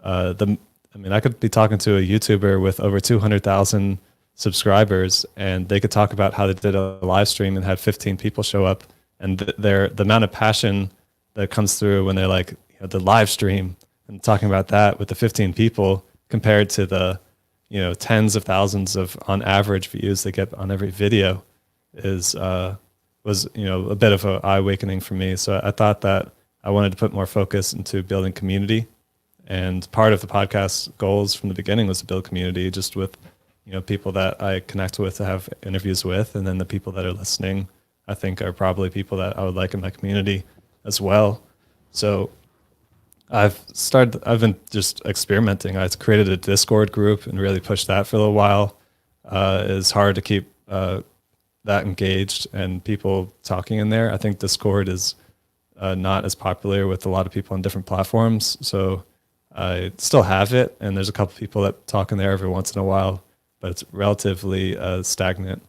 I could be talking to a YouTuber with over 200,000 subscribers, and they could talk about how they did a live stream and had 15 people show up, and the amount of passion that comes through when they're like, the live stream and talking about that with the 15 people compared to the, tens of thousands of on average views they get on every video is was a bit of an eye awakening for me. So I thought that I wanted to put more focus into building community, and part of the podcast goals from the beginning was to build community just with, people that I connect with to have interviews with. And then the people that are listening, I think are probably people that I would like in my community as well. So I've been just experimenting. I created a Discord group and really pushed that for a little while. It's hard to keep that engaged and people talking in there. I think Discord is not as popular with a lot of people on different platforms. So I still have it, and there's a couple people that talk in there every once in a while, but it's relatively stagnant.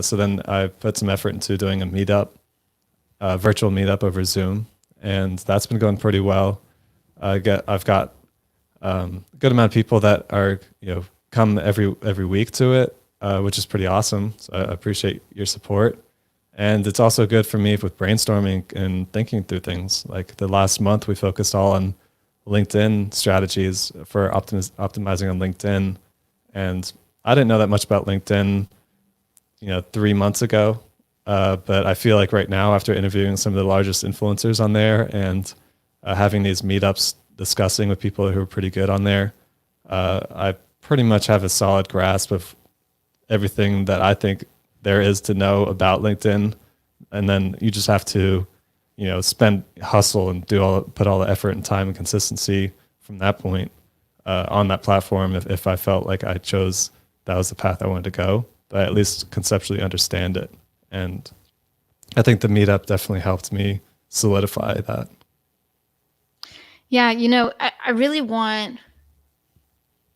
So then I put some effort into doing a meetup, virtual meetup over Zoom, and that's been going pretty well. I've got a good amount of people that are come every week to it, which is pretty awesome. So I appreciate your support. And it's also good for me with brainstorming and thinking through things. Like the last month, we focused all on LinkedIn strategies for optimizing on LinkedIn. And I didn't know that much about LinkedIn, 3 months ago. But I feel like right now, after interviewing some of the largest influencers on there and having these meetups discussing with people who are pretty good on there, I pretty much have a solid grasp of everything that I think there is to know about LinkedIn. And then you just have to, hustle and put all the effort and time and consistency from that point on that platform. If I felt like I chose that was the path I wanted to go, but I at least conceptually understand it. And I think the meetup definitely helped me solidify that. Yeah, I really want,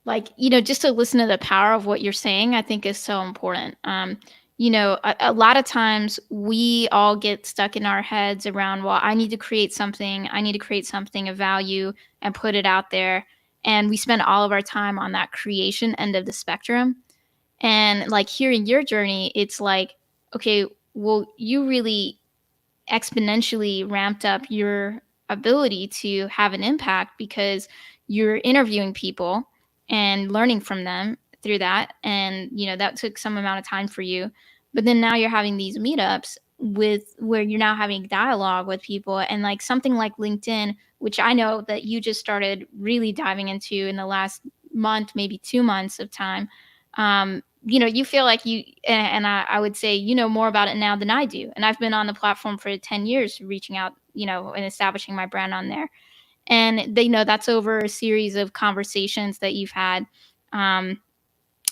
just to listen to the power of what you're saying, I think is so important. A lot of times we all get stuck in our heads around, well, I need to create something, of value and put it out there. And we spend all of our time on that creation end of the spectrum. And like hearing your journey, it's like, okay, well, you really exponentially ramped up your ability to have an impact because you're interviewing people and learning from them through that. And, that took some amount of time for you. But then now you're having these meetups with where you're now having dialogue with people, and like something like LinkedIn, which I know that you just started really diving into in the last month, maybe 2 months of time. You feel like and I would say you know more about it now than I do. And I've been on the platform for 10 years, reaching out, and establishing my brand on there. And they know that's over a series of conversations that you've had. Um,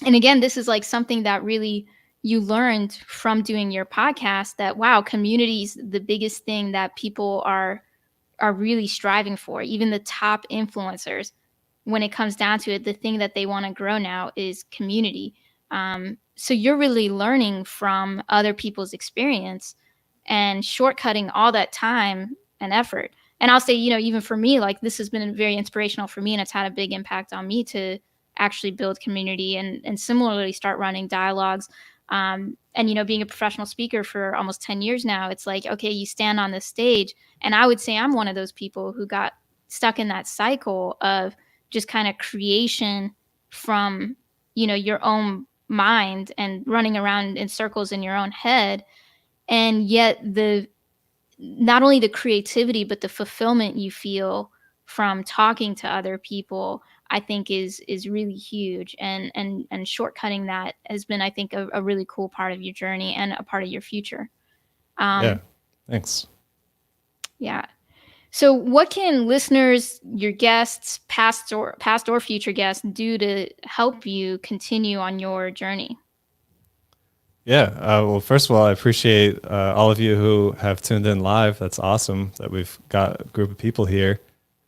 and again, this is like something that really you learned from doing your podcast, that wow, community is the biggest thing that people are really striving for, even the top influencers. when it comes down to it, the thing that they want to grow now is community. So you're really learning from other people's experience and shortcutting all that time and effort. And I'll say, even for me, like this has been very inspirational for me, and it's had a big impact on me to actually build community and similarly start running dialogues. And being a professional speaker for almost 10 years now, it's like, okay, you stand on this stage, and I would say I'm one of those people who got stuck in that cycle of just kind of creation from your own mind and running around in circles in your own head. And yet the not only the creativity but the fulfillment you feel from talking to other people, I think is really huge. And shortcutting that has been, I think, a really cool part of your journey and a part of your future. Yeah. um Thanks. yeah. So what can listeners, your guests, past or future guests, do to help you continue on your journey? Yeah. Well, first of all, I appreciate all of you who have tuned in live. That's awesome that we've got a group of people here.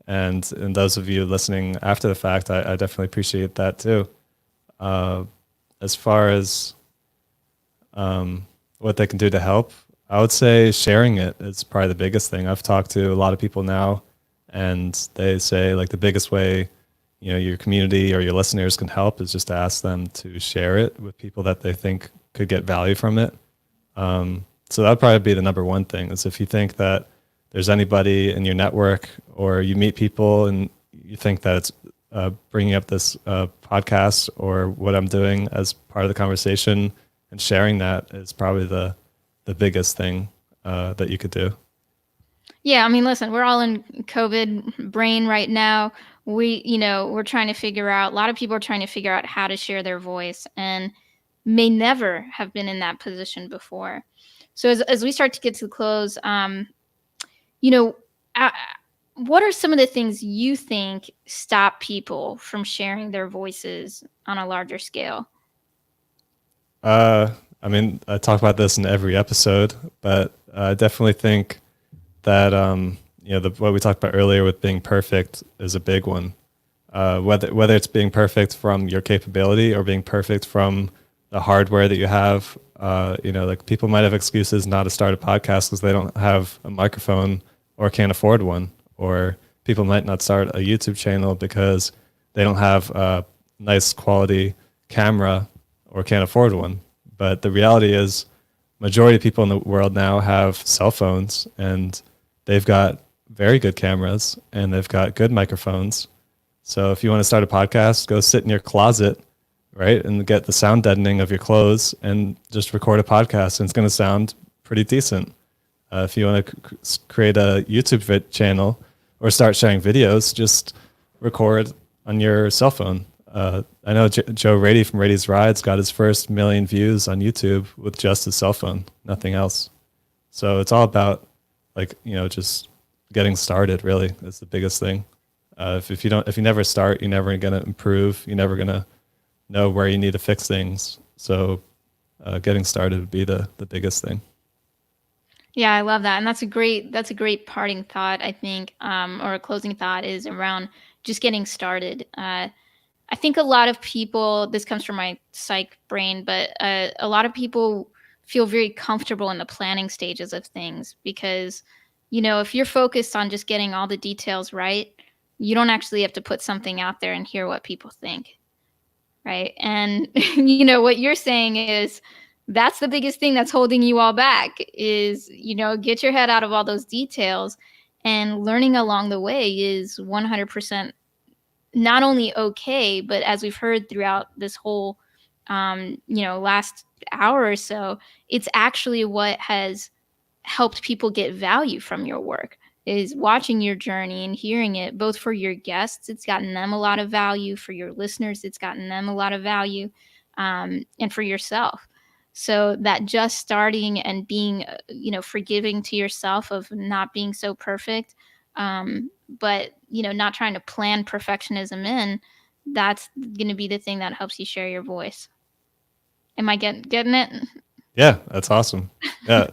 And those of you listening after the fact, I definitely appreciate that too. Uh, as far as what they can do to help, I would say sharing it is probably the biggest thing. I've talked to a lot of people now, and they say like the biggest way, your community or your listeners can help is just to ask them to share it with people that they think could get value from it. So that'd probably be the number one thing, is if you think that there's anybody in your network or you meet people and you think that it's bringing up this podcast or what I'm doing as part of the conversation and sharing that is probably the biggest thing that you could do. Yeah, I mean, listen, we're all in COVID brain right now. We're trying to figure out, a lot of people are trying to figure out how to share their voice and may never have been in that position before. So as we start to get to the close, you know, uh, what are some of the things you think stop people from sharing their voices on a larger scale? Uh, I mean, I talk about this in every episode, but I definitely think that what we talked about earlier with being perfect is a big one. Whether it's being perfect from your capability or being perfect from the hardware that you have. Like people might have excuses not to start a podcast because they don't have a microphone or can't afford one, or people might not start a YouTube channel because they don't have a nice quality camera or can't afford one. But the reality is, majority of people in the world now have cell phones, and they've got very good cameras and they've got good microphones. So if you want to start a podcast, go sit in your closet, right, and get the sound deadening of your clothes and just record a podcast, and it's going to sound pretty decent. If you want to create a YouTube channel or start sharing videos, just record on your cell phone. I know Joe Rady from Rady's Rides got his first 1,000,000 views on YouTube with just his cell phone, nothing else. So it's all about just getting started. Really, is the biggest thing. If you never start, you're never going to improve. You're never going to know where you need to fix things. So getting started would be the biggest thing. Yeah, I love that, and that's a great parting thought, I think, or a closing thought is around just getting started. I think a lot of people, this comes from my psych brain, but a lot of people feel very comfortable in the planning stages of things because, if you're focused on just getting all the details right, you don't actually have to put something out there and hear what people think. Right. And, what you're saying is that's the biggest thing that's holding you all back is, get your head out of all those details, and learning along the way is 100% not only okay, but as we've heard throughout this whole, last hour or so, it's actually what has helped people get value from your work, is watching your journey and hearing it. Both for your guests, it's gotten them a lot of value. For your listeners, it's gotten them a lot of value, and for yourself. So that just starting and being, forgiving to yourself of not being so perfect, but not trying to plan perfectionism in. That's going to be the thing that helps you share your voice. Am I getting it? Yeah, that's awesome. Yeah,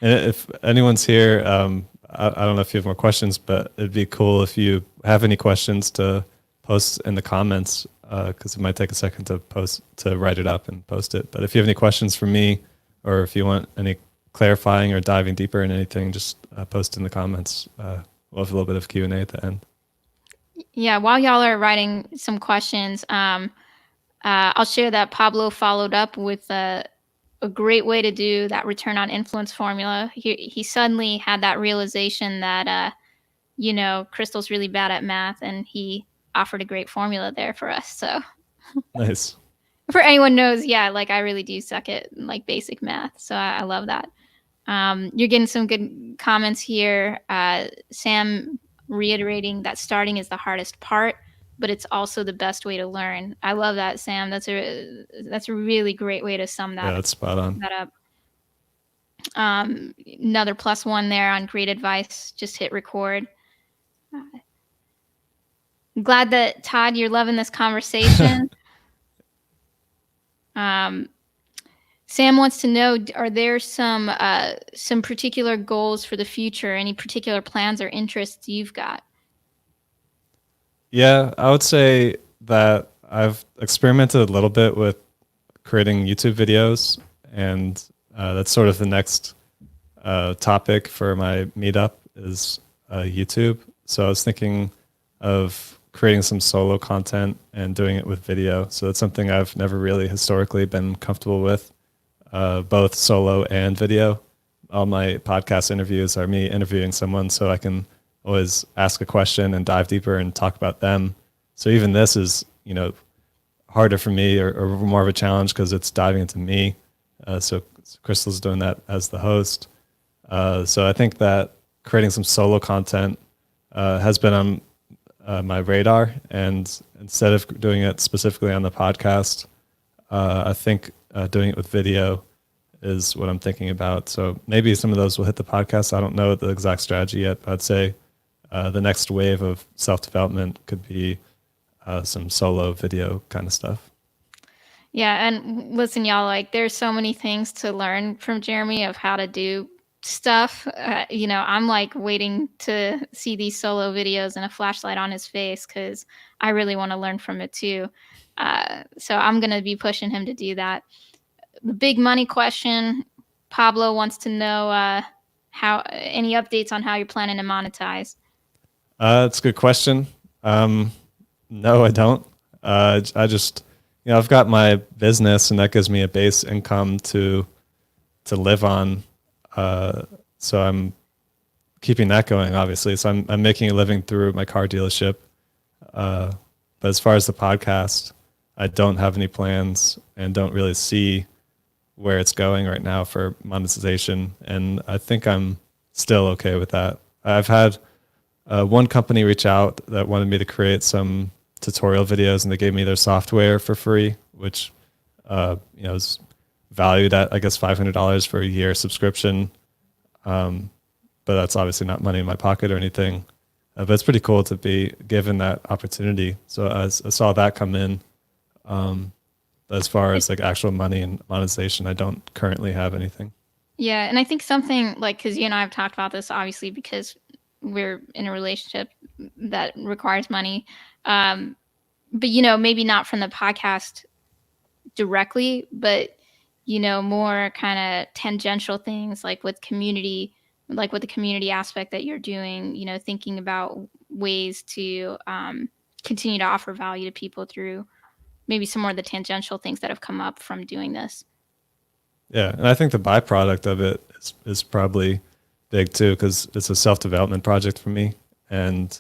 and if anyone's here, I don't know if you have more questions, but it'd be cool if you have any questions to post in the comments because it might take a second to write it up and post it. But if you have any questions for me, or if you want any clarifying or diving deeper in anything, just post in the comments. We'll have a little bit of Q&A at the end. Yeah, while y'all are writing some questions, I'll share that Pablo followed up with a great way to do that return on influence formula. He suddenly had that realization that Crystal's really bad at math, and he offered a great formula there for us. So Nice. for anyone knows, yeah, like I really do suck at like basic math. So I love that. You're getting some good comments here. Sam reiterating that starting is the hardest part, but it's also the best way to learn. I love that, Sam. That's a really great way to sum Yeah, that's spot on. that up. Another +1 there on great advice. Just hit record. I'm glad that Todd, you're loving this conversation. Sam wants to know: are there some particular goals for the future? Any particular plans or interests you've got? Yeah, I would say that I've experimented a little bit with creating YouTube videos, and that's sort of the next topic for my meetup is YouTube. So I was thinking of creating some solo content and doing it with video. So that's something I've never really historically been comfortable with, both solo and video. All my podcast interviews are me interviewing someone, so I can always ask a question and dive deeper and talk about them. So even this is, harder for me or more of a challenge because it's diving into me. So Crystal's doing that as the host. So I think that creating some solo content has been on my radar, and instead of doing it specifically on the podcast, I think doing it with video is what I'm thinking about. So maybe some of those will hit the podcast. I don't know the exact strategy yet, but I'd say the next wave of self-development could be some solo video kind of stuff. Yeah, and listen, y'all, like there's so many things to learn from Jeremy of how to do stuff. I'm like waiting to see these solo videos and a flashlight on his face because I really want to learn from it too. So I'm going to be pushing him to do that. The big money question, Pablo wants to know how any updates on how you're planning to monetize. It's a good question. No, I don't. I just, I've got my business, and that gives me a base income to live on. So I'm keeping that going, obviously. So I'm making a living through my car dealership. But as far as the podcast, I don't have any plans and don't really see where it's going right now for monetization. And I think I'm still okay with that. I've had one company reach out that wanted me to create some tutorial videos, and they gave me their software for free, which is valued at, I guess, $500 for a year subscription. But that's obviously not money in my pocket or anything. But it's pretty cool to be given that opportunity. So I saw that come in. But as far as like actual money and monetization, I don't currently have anything. Yeah, and I think something like, because you and I have talked about this, obviously, because we're in a relationship that requires money. But, maybe not from the podcast directly, but, more kind of tangential things like with community, like with the community aspect that you're doing, thinking about ways to continue to offer value to people through maybe some more of the tangential things that have come up from doing this. Yeah, and I think the byproduct of it is probably big too, because it's a self-development project for me. And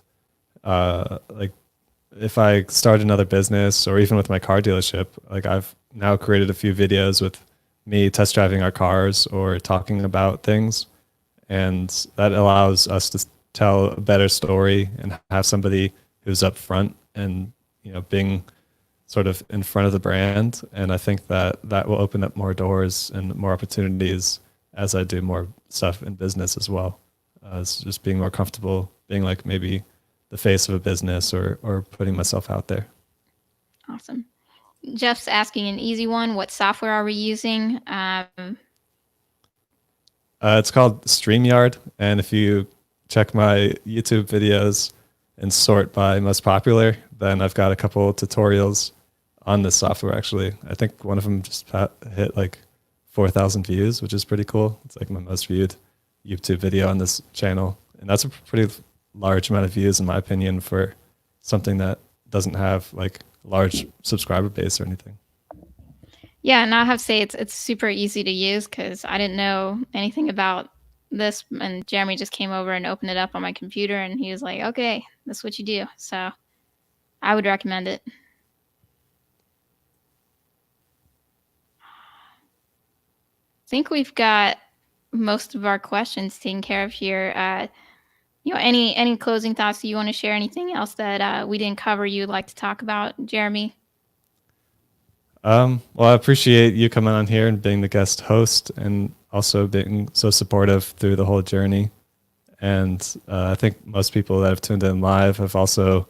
like if I start another business or even with my car dealership, like I've now created a few videos with me test driving our cars or talking about things. And that allows us to tell a better story and have somebody who's up front and, being sort of in front of the brand. And I think that will open up more doors and more opportunities as I do more stuff in business as well. It's just being more comfortable being like maybe the face of a business or putting myself out there. Awesome. Jeff's asking an easy one. What software are we using? It's called StreamYard. And if you check my YouTube videos, and sort by most popular, then I've got a couple tutorials on this software. Actually, I think one of them just hit like 4,000 views, which is pretty cool. It's like my most viewed YouTube video on this channel, and that's a pretty large amount of views in my opinion for something that doesn't have like a large subscriber base or anything. Yeah, and I have to say it's super easy to use because I didn't know anything about this, and Jeremy just came over and opened it up on my computer, and he was like, "Okay, that's what you do." So I would recommend it. I think we've got most of our questions taken care of here. Any closing thoughts you want to share? Anything else that we didn't cover you'd like to talk about, Jeremy? Well, I appreciate you coming on here and being the guest host, and also being so supportive through the whole journey. And I think most people that have tuned in live have also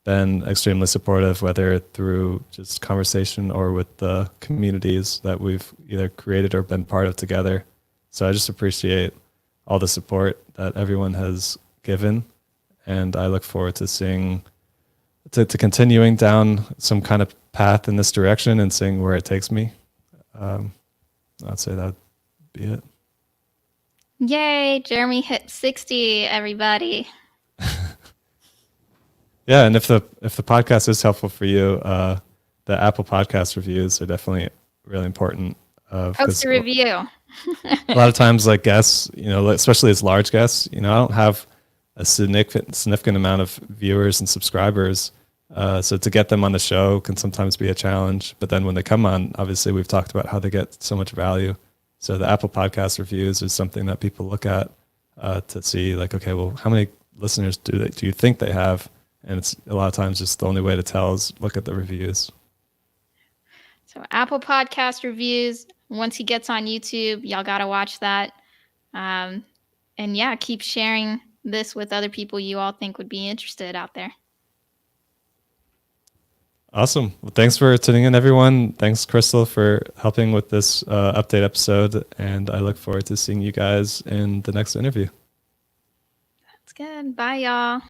been extremely supportive, whether through just conversation or with the communities that we've either created or been part of together. So I just appreciate all the support that everyone has given, and I look forward to seeing to continuing down some kind of path in this direction and seeing where it takes me. I'd say that'd be it. Yay, Jeremy hit 60, everybody. Yeah, and if the podcast is helpful for you, the Apple Podcast reviews are definitely really important. Post a review. A lot of times, like guests, especially as large guests, I don't have a significant amount of viewers and subscribers. So to get them on the show can sometimes be a challenge. But then when they come on, obviously we've talked about how they get so much value. So the Apple Podcast reviews is something that people look at to see, like, okay, well, how many listeners do you think they have? And it's a lot of times just the only way to tell is look at the reviews. So Apple Podcast reviews. Once he gets on YouTube, y'all got to watch that. And yeah, keep sharing this with other people you all think would be interested out there. Awesome. Well, thanks for tuning in, everyone. Thanks, Crystal, for helping with this update episode. And I look forward to seeing you guys in the next interview. That's good. Bye, y'all.